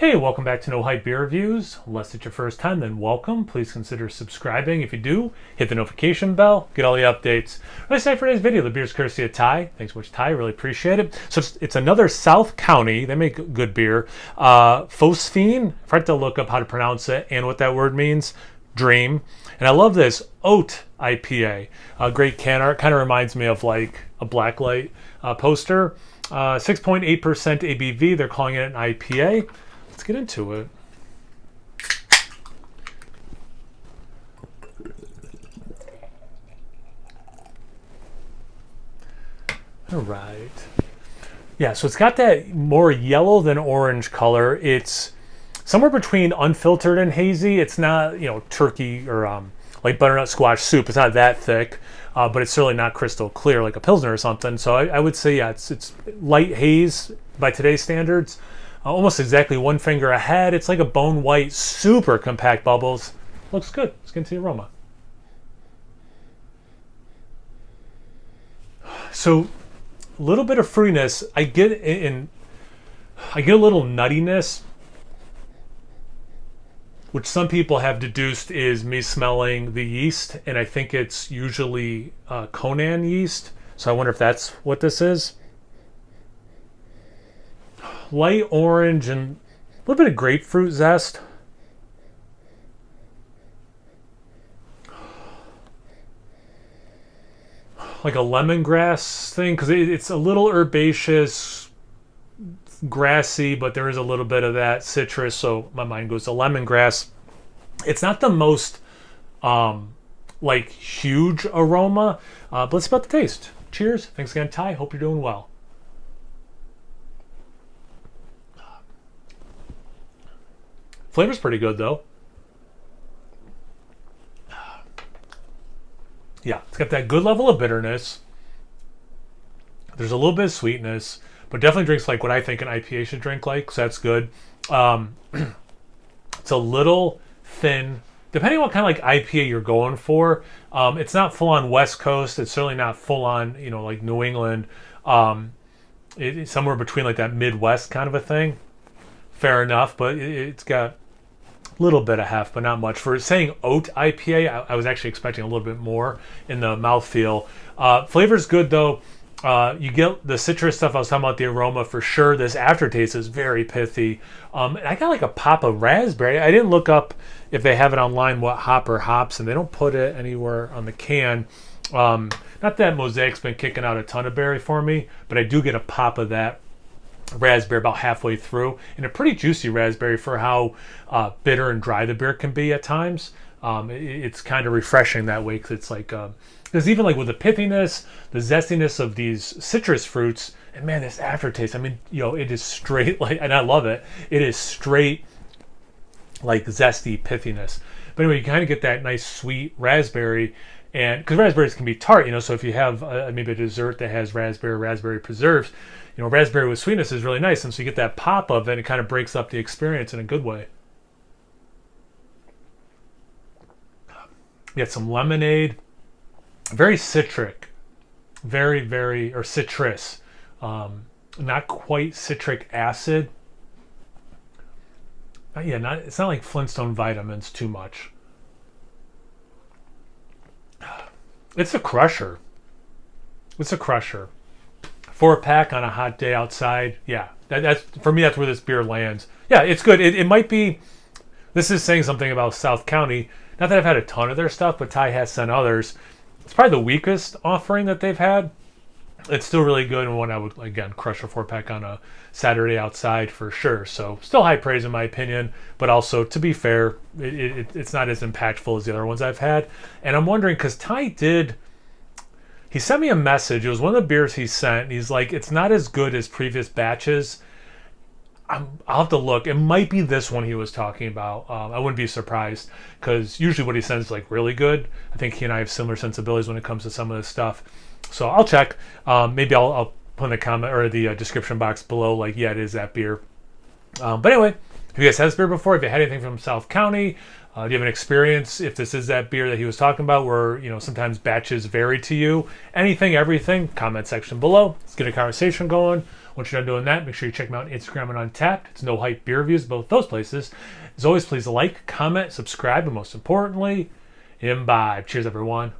Hey, welcome back to No Hype Beer Reviews. Unless it's your first time, then welcome. Please consider subscribing. If you do, hit the notification bell, get all the updates. That's it for today's video. The beer's courtesy of Ty. Thanks so much, Ty. Really appreciate it. So it's another South County. They make good beer. Phosphene. I had to look up how to pronounce it and what that word means. Dream. And I love this oat IPA. Great can art. Kind of reminds me of like a blacklight poster. 6.8% ABV. They're calling it an IPA. Let's get into it. All right. Yeah, so it's got that more yellow than orange color. It's somewhere between unfiltered and hazy. It's not, turkey or like butternut squash soup. It's not that thick, but it's certainly not crystal clear like a Pilsner or something. So I would say, yeah, it's light haze by today's standards. Almost exactly one finger ahead. It's like a bone white, super compact bubbles. Looks good. Let's get into the aroma. So, a little bit of fruitiness. I get a little nuttiness, which some people have deduced is me smelling the yeast, and I think it's usually Conan yeast. So I wonder if that's what this is. Light orange and a little bit of grapefruit zest. Like a lemongrass thing, because it's a little herbaceous, grassy, but there is a little bit of that citrus, so my mind goes to lemongrass. It's not the most like huge aroma, but let's about the taste. Cheers. Thanks again, Ty. Hope you're doing well. Flavor's pretty good though. Yeah, it's got that good level of bitterness. There's a little bit of sweetness, but definitely drinks like what I think an IPA should drink like, so that's good. It's a little thin, depending on what kind of like IPA you're going for. It's not full on West Coast. It's certainly not full on, like New England. It's somewhere between like that Midwest kind of a thing. Fair enough, but it's got a little bit of heft, but not much. For saying oat IPA, I was actually expecting a little bit more in the mouthfeel. Flavor's good though. You get the citrus stuff I was talking about, the aroma for sure. This aftertaste is very pithy. And I got like a pop of raspberry. I didn't look up if they have it online, what hop or hops, and they don't put it anywhere on the can. Not that Mosaic's been kicking out a ton of berry for me, but I do get a pop of that raspberry about halfway through, and a pretty juicy raspberry for how bitter and dry the beer can be at times. It's kind of refreshing that way, because it's like because even like with the pithiness, the zestiness of these citrus fruits, and man, this aftertaste, I mean, it is straight like, and I love it. It is straight like zesty pithiness. But anyway, you kind of get that nice sweet raspberry, and because raspberries can be tart, so if you have maybe a dessert that has raspberry preserves, raspberry with sweetness is really nice, and so you get that pop of it, and it kind of breaks up the experience in a good way. You get some lemonade, very citric, or citrus, not quite citric acid. It's not like Flintstone vitamins too much. It's a crusher. 4-pack on a hot day outside. Yeah, that's for me. That's where this beer lands. Yeah, it's good. It might be. This is saying something about South County. Not that I've had a ton of their stuff, but Ty has sent others. It's probably the weakest offering that they've had. It's still really good, and one I would again crush a 4-pack on a Saturday outside for sure. So still high praise in my opinion, but also to be fair, it's not as impactful as the other ones I've had. And I'm wondering, because Ty he sent me a message. It was one of the beers he sent. And he's like, it's not as good as previous batches. I'll have to look. It might be this one he was talking about. I wouldn't be surprised, because usually what he sends is like really good. I think he and I have similar sensibilities when it comes to some of this stuff. So I'll check. Maybe I'll put in the comment or the description box below, like, yeah, it is that beer. But anyway, if you guys had this beer before, if you had anything from South County, do you have an experience if this is that beer that he was talking about, where sometimes batches vary to you? Anything, everything, comment section below. Let's get a conversation going. Once you're done doing that, make sure you check them out on Instagram and on Tapped. It's No Hype Beer Reviews, both those places. As always, please like, comment, subscribe, and most importantly, imbibe. Cheers, everyone.